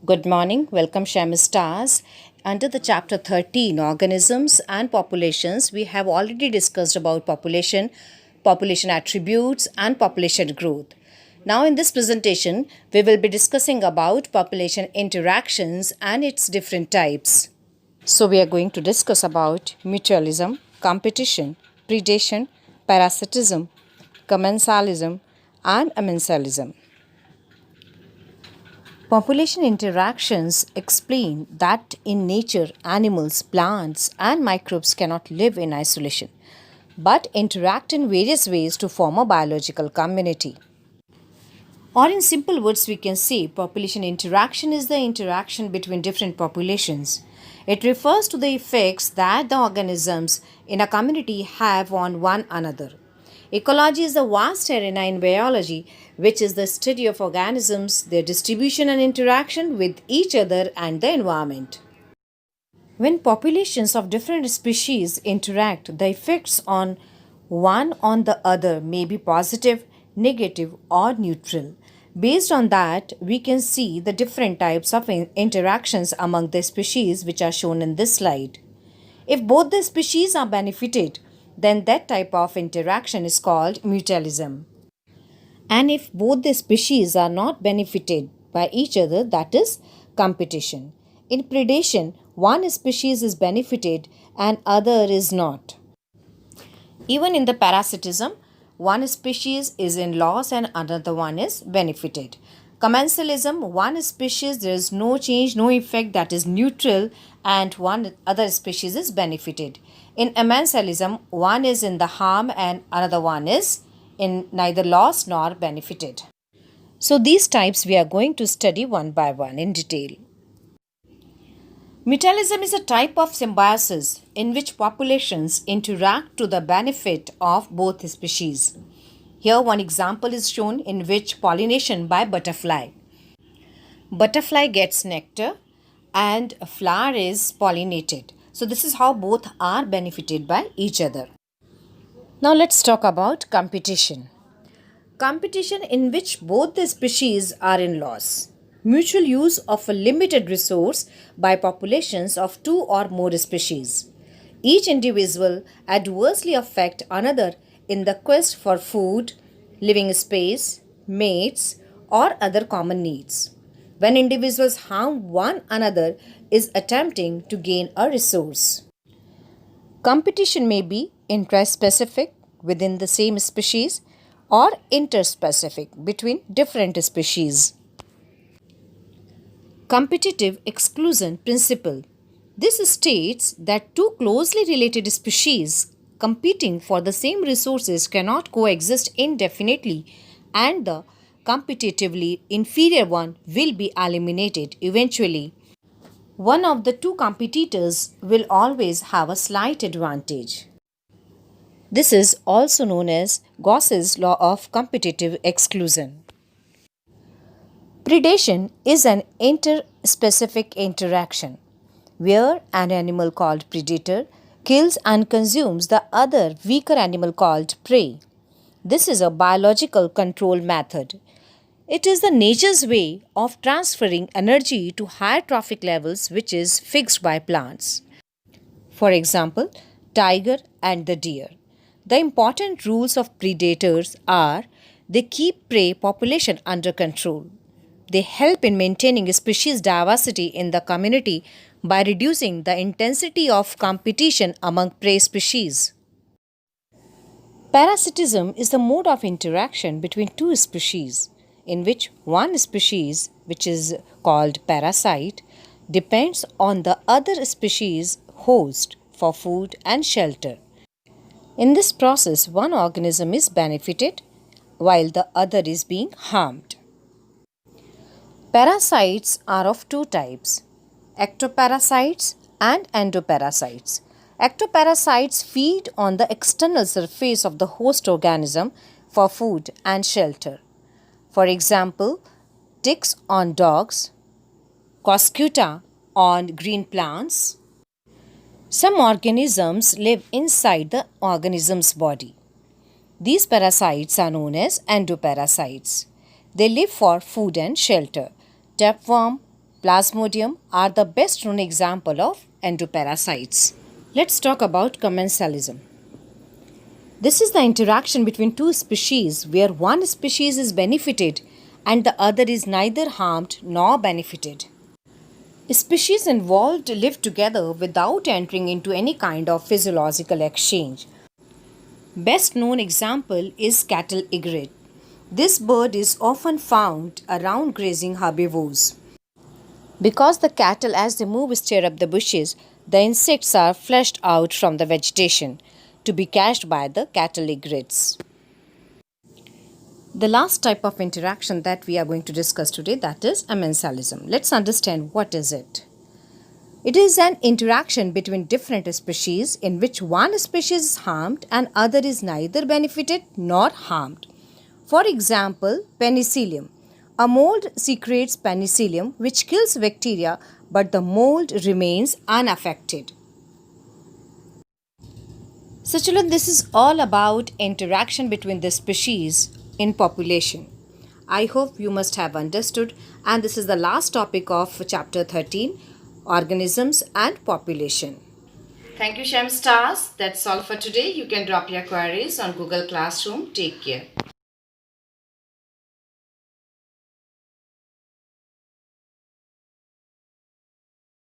Good morning, welcome Shamus Stars. Under the chapter 13, Organisms and Populations, we have already discussed about population, population attributes, and population growth. Now, in this presentation, we will be discussing about population interactions and its different types. So, we are going to discuss about mutualism, competition, predation, parasitism, commensalism, and amensalism. Population interactions explain that in nature, animals, plants, and microbes cannot live in isolation, but interact in various ways to form a biological community. Or, in simple words, we can say population interaction is the interaction between different populations. It refers to the effects that the organisms in a community have on one another. Ecology is a vast arena in biology, which is the study of organisms, their distribution and interaction with each other and the environment. When populations of different species interact, the effects on one on the other may be positive, negative, or neutral. Based on that, we can see the different types of interactions among the species which are shown in this slide. If both the species are benefited, then that type of interaction is called mutualism. And if both the species are not benefited by each other, that is competition. In predation, one species is benefited and other is not. Even in the parasitism, one species is in loss and another one is benefited. Commensalism, one species there is no change, no effect, that is neutral, and one other species is benefited. In amensalism, one is in the harm and another one is in neither loss nor benefited. So these types we are going to study one by one in detail. Mutualism is a type of symbiosis in which populations interact to the benefit of both species. Here one example is shown in which pollination by butterfly. Butterfly gets nectar and a flower is pollinated. So this is how both are benefited by each other. Now let's talk about competition. Competition in which both the species are in loss. Mutual use of a limited resource by populations of two or more species. Each individual adversely affect another in the quest for food, living space, mates, or other common needs. When individuals harm one another is attempting to gain a resource. Competition may be intraspecific within the same species or interspecific between different species. Competitive exclusion principle. This states that two closely related species competing for the same resources cannot coexist indefinitely, and the competitively inferior one will be eliminated eventually. One of the two competitors will always have a slight advantage. This is also known as Gauss's law of competitive exclusion. Predation is an interspecific interaction where an animal called predator kills and consumes the other weaker animal called prey. This is a biological control method. It is the nature's way of transferring energy to higher trophic levels which is fixed by plants. For example, tiger and the deer. The important rules of predators are they keep prey population under control. They help in maintaining species diversity in the community by reducing the intensity of competition among prey species. Parasitism is the mode of interaction between two species in which one species, which is called parasite, depends on the other species host for food and shelter. In this process, one organism is benefited while the other is being harmed. Parasites are of two types, ectoparasites and endoparasites. Ectoparasites feed on the external surface of the host organism for food and shelter. For example, ticks on dogs, coscuta on green plants. Some organisms live inside the organism's body. These parasites are known as endoparasites. They live for food and shelter. Tapeworm, Plasmodium are the best known example of endoparasites. Let's talk about commensalism. This is the interaction between two species where one species is benefited and the other is neither harmed nor benefited. Species involved live together without entering into any kind of physiological exchange. Best known example is cattle egret. This bird is often found around grazing herbivores. Because the cattle, as they move, stir up the bushes, the insects are flushed out from the vegetation to be catched by the cattle egrets. The last type of interaction that we are going to discuss today, that is amensalism. Let's understand what is it. It is an interaction between different species in which one species is harmed and other is neither benefited nor harmed. For example, penicillium. A mold secretes penicillium which kills bacteria, but the mold remains unaffected. So children, this is all about interaction between the species in population. I hope you must have understood, and this is the last topic of chapter 13, organisms and population. Thank you, Shem Stars. That's all for today. You can drop your queries on Google Classroom. Take care.